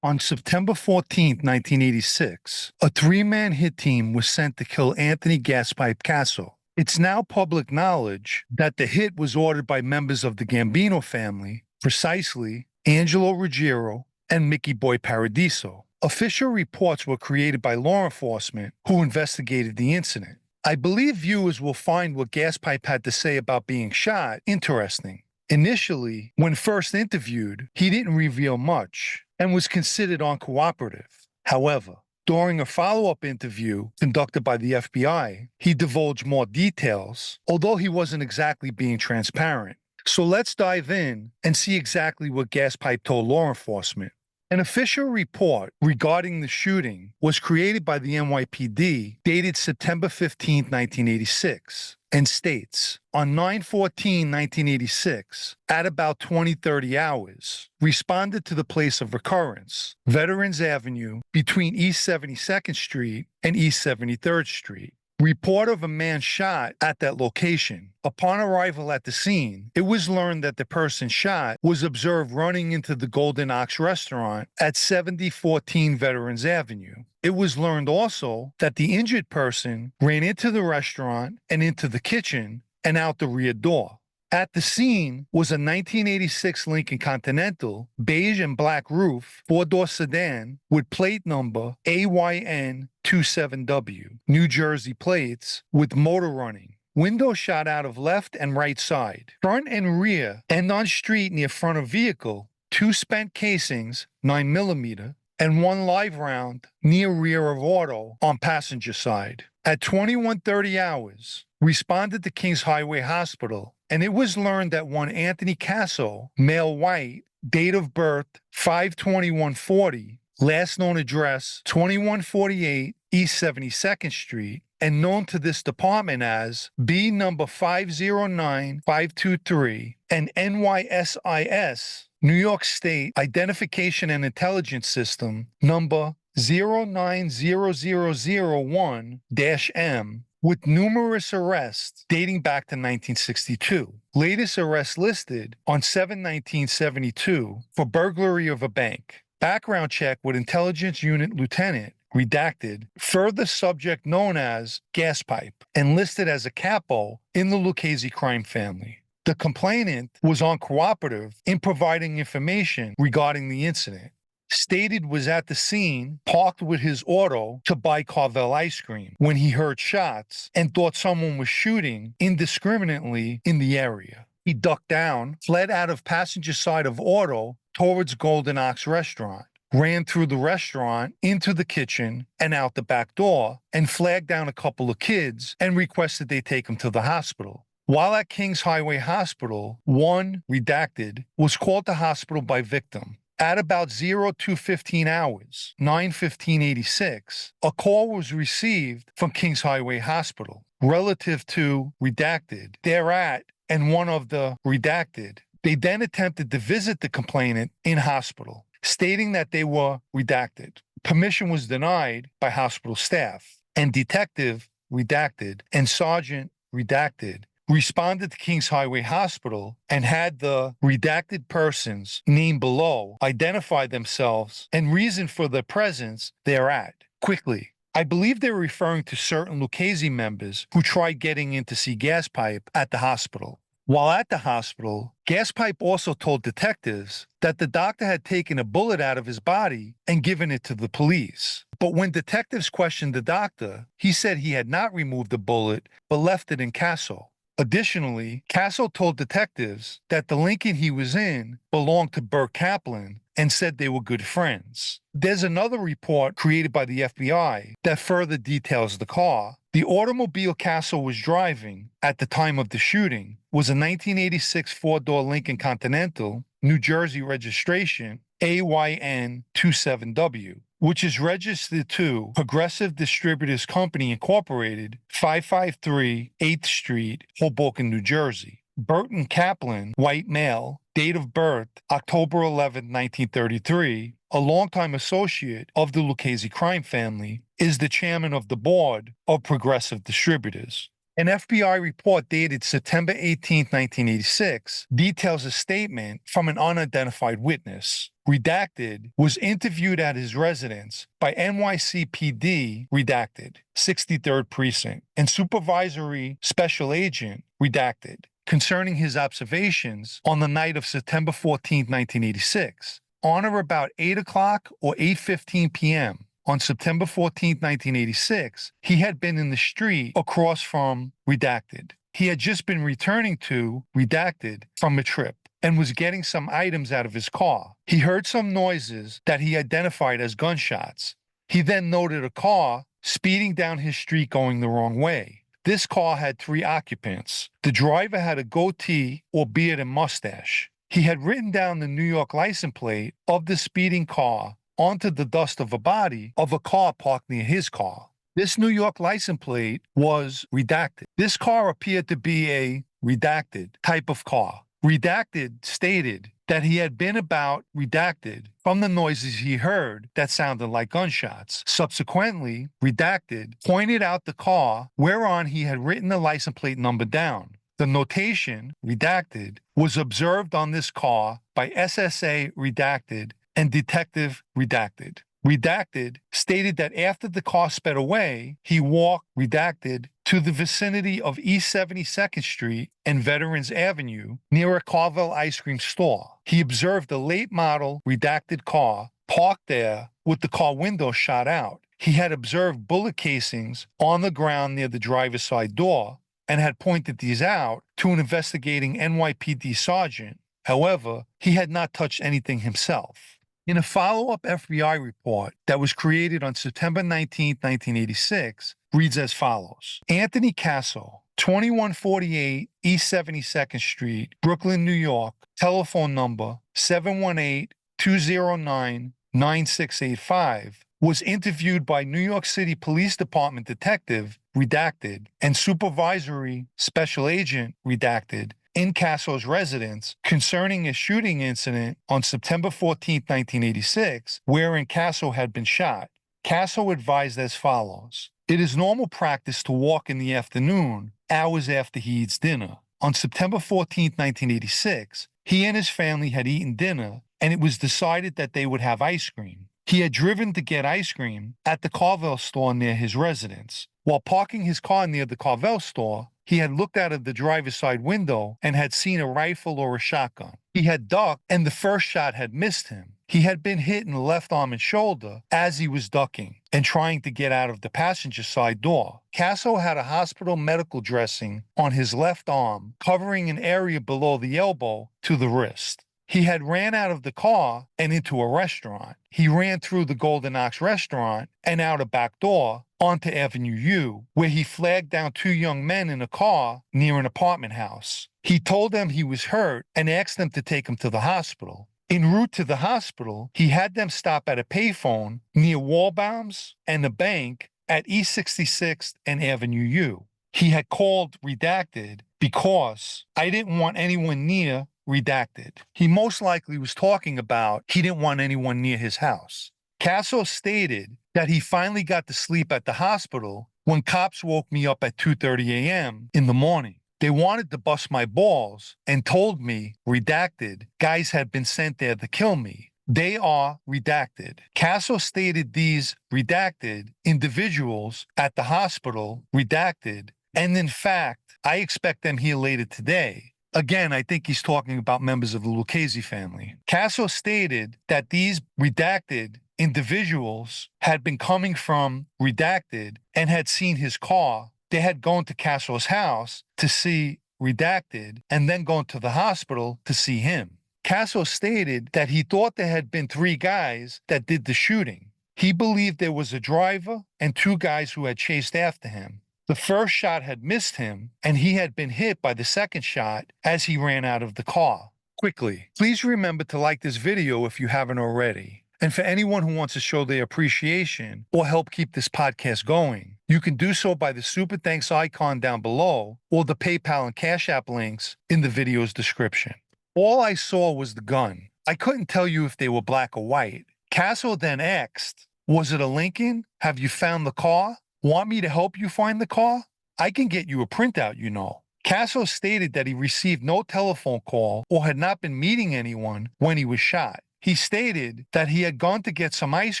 On September 14, 1986, a three-man hit team was sent to kill Anthony Gaspipe Casso. It's now public knowledge that the hit was ordered by members of the Gambino family, precisely Angelo Ruggiero and Mickey Boy Paradiso. Official reports were created by law enforcement who investigated the incident. I believe viewers will find what Gaspipe had to say about being shot interesting. Initially, when first interviewed, he didn't reveal much and was considered uncooperative. However, during a follow-up interview conducted by the FBI, he divulged more details, although he wasn't exactly being transparent. So let's dive in and see exactly what Gaspipe told law enforcement. An official report regarding the shooting was created by the NYPD dated September 15, 1986, and states, on 9/14/1986, at about 20:30 hours, responded to the place of occurrence, Veterans Avenue, between East 72nd Street and East 73rd Street. Report of a man shot at that location. Upon arrival at the scene, it was learned that the person shot was observed running into the Golden Ox restaurant at 7014 Veterans Avenue. It was learned also that the injured person ran into the restaurant and into the kitchen and out the rear door. At the scene was a 1986 Lincoln Continental, beige and black roof, four-door sedan with plate number AYN27W, New Jersey plates, with motor running. Windows shot out of left and right side. Front and rear, and on street near front of vehicle, two spent casings, 9mm, and one live round near rear of auto on passenger side. At 21:30 hours, responded to Kings Highway Hospital, and it was learned that one Anthony Casso, male white, date of birth 5/21/40, last known address 2148 East 72nd Street, and known to this department as B number 509523, and NYSIS, New York State Identification and Intelligence System, number 090001-M, with numerous arrests dating back to 1962. Latest arrest listed on 7/19/72 for burglary of a bank. Background check with Intelligence Unit Lieutenant, redacted, further subject known as Gaspipe, and listed as a capo in the Lucchese crime family. The complainant was uncooperative in providing information regarding the incident. Stated was at the scene, parked with his auto to buy Carvel ice cream, when he heard shots and thought someone was shooting indiscriminately in the area. He ducked down, fled out of passenger side of auto towards Golden Ox restaurant, ran through the restaurant, into the kitchen, and out the back door, and flagged down a couple of kids and requested they take him to the hospital. While at Kings Highway Hospital, one, redacted, was called to hospital by victim. At about 02:15 hours, 9/15/86, a call was received from Kings Highway Hospital relative to redacted. Thereat, and one of the redacted, they then attempted to visit the complainant in hospital, stating that they were redacted. Permission was denied by hospital staff, and detective redacted and sergeant redacted responded to Kings Highway Hospital and had the redacted persons named below identify themselves and reason for their presence thereat quickly. I believe they're referring to certain Lucchese members who tried getting in to see Gaspipe at the hospital. While at the hospital, Gaspipe also told detectives that the doctor had taken a bullet out of his body and given it to the police. But when detectives questioned the doctor, he said he had not removed the bullet but left it in Casso. Additionally, Casso told detectives that the Lincoln he was in belonged to Burt Kaplan and said they were good friends. There's another report created by the FBI that further details the car. The automobile Casso was driving at the time of the shooting was a 1986 four-door Lincoln Continental, New Jersey registration, AYN27W, which is registered to Progressive Distributors Company Incorporated, 553 8th Street, Hoboken, New Jersey. Burton Kaplan, white male, date of birth October 11, 1933, a longtime associate of the Lucchese crime family, is the chairman of the board of Progressive Distributors. An FBI report dated September 18, 1986, details a statement from an unidentified witness. Redacted was interviewed at his residence by NYCPD, redacted, 63rd Precinct, and Supervisory Special Agent, redacted, concerning his observations on the night of September 14, 1986. On or about 8 o'clock or 8:15 p.m., on September 14, 1986, he had been in the street across from redacted. He had just been returning to redacted from a trip and was getting some items out of his car. He heard some noises that he identified as gunshots. He then noted a car speeding down his street going the wrong way. This car had 3 occupants. The driver had a goatee or beard and mustache. He had written down the New York license plate of the speeding car onto the dust of a body of a car parked near his car. This New York license plate was redacted. This car appeared to be a redacted type of car. Redacted stated that he had been about redacted from the noises he heard that sounded like gunshots. Subsequently, redacted pointed out the car whereon he had written the license plate number down. The notation, redacted, was observed on this car by SSA redacted and Detective redacted. Redacted stated that after the car sped away, he walked, redacted, to the vicinity of East 72nd Street and Veterans Avenue near a Carvel ice cream store. He observed a late model, redacted car parked there with the car window shot out. He had observed bullet casings on the ground near the driver's side door and had pointed these out to an investigating NYPD sergeant. However, he had not touched anything himself. In a follow-up FBI report that was created on September 19, 1986, reads as follows. Anthony Casso, 2148 East 72nd Street, Brooklyn, New York, telephone number 718-209-9685, was interviewed by New York City Police Department Detective, redacted, and Supervisory Special Agent, redacted, in Casso's residence concerning a shooting incident on September 14, 1986, wherein Casso had been shot. Casso advised as follows. It is normal practice to walk in the afternoon, hours after he eats dinner. On September 14, 1986, he and his family had eaten dinner, and it was decided that they would have ice cream. He had driven to get ice cream at the Carvel store near his residence. While parking his car near the Carvel store, he had looked out of the driver's side window and had seen a rifle or a shotgun. He had ducked, and the first shot had missed him. He had been hit in the left arm and shoulder as he was ducking and trying to get out of the passenger side door. Casso had a hospital medical dressing on his left arm, covering an area below the elbow to the wrist. He had ran out of the car and into a restaurant. He ran through the Golden Ox restaurant and out a back door onto Avenue U, where he flagged down 2 young men in a car near an apartment house. He told them he was hurt and asked them to take him to the hospital. En route to the hospital, he had them stop at a payphone near Wallbaum's and the bank at East 66th and Avenue U. He had called redacted because I didn't want anyone near redacted. He most likely was talking about he didn't want anyone near his house. Casso stated that he finally got to sleep at the hospital when cops woke me up at 2:30 a.m. in the morning. They wanted to bust my balls and told me, redacted, guys had been sent there to kill me. They are redacted. Casso stated these redacted individuals at the hospital, redacted, and in fact, I expect them here later today. Again, I think he's talking about members of the Lucchese family. Casso stated that these redacted individuals had been coming from redacted and had seen his car. They had gone to Casso's house to see redacted and then gone to the hospital to see him. Casso stated that he thought there had been 3 guys that did the shooting. He believed there was a driver and 2 guys who had chased after him. The first shot had missed him, and he had been hit by the second shot as he ran out of the car. Quickly, please remember to like this video if you haven't already. And for anyone who wants to show their appreciation or help keep this podcast going, you can do so by the Super Thanks icon down below or the PayPal and Cash App links in the video's description. All I saw was the gun. I couldn't tell you if they were black or white. Casso then asked, was it a Lincoln? Have you found the car? Want me to help you find the car? I can get you a printout, you know. Casso stated that he received no telephone call or had not been meeting anyone when he was shot. He stated that he had gone to get some ice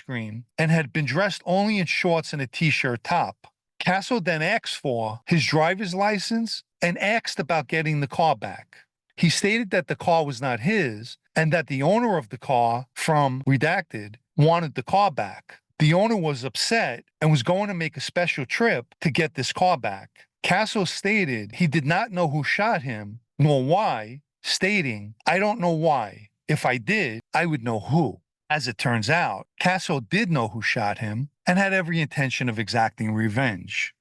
cream and had been dressed only in shorts and a t-shirt top. Casso then asked for his driver's license and asked about getting the car back. He stated that the car was not his and that the owner of the car, from Redacted, wanted the car back. The owner was upset and was going to make a special trip to get this car back. Casso stated he did not know who shot him, nor why, stating, "I don't know why. If I did, I would know who." As it turns out, Casso did know who shot him and had every intention of exacting revenge.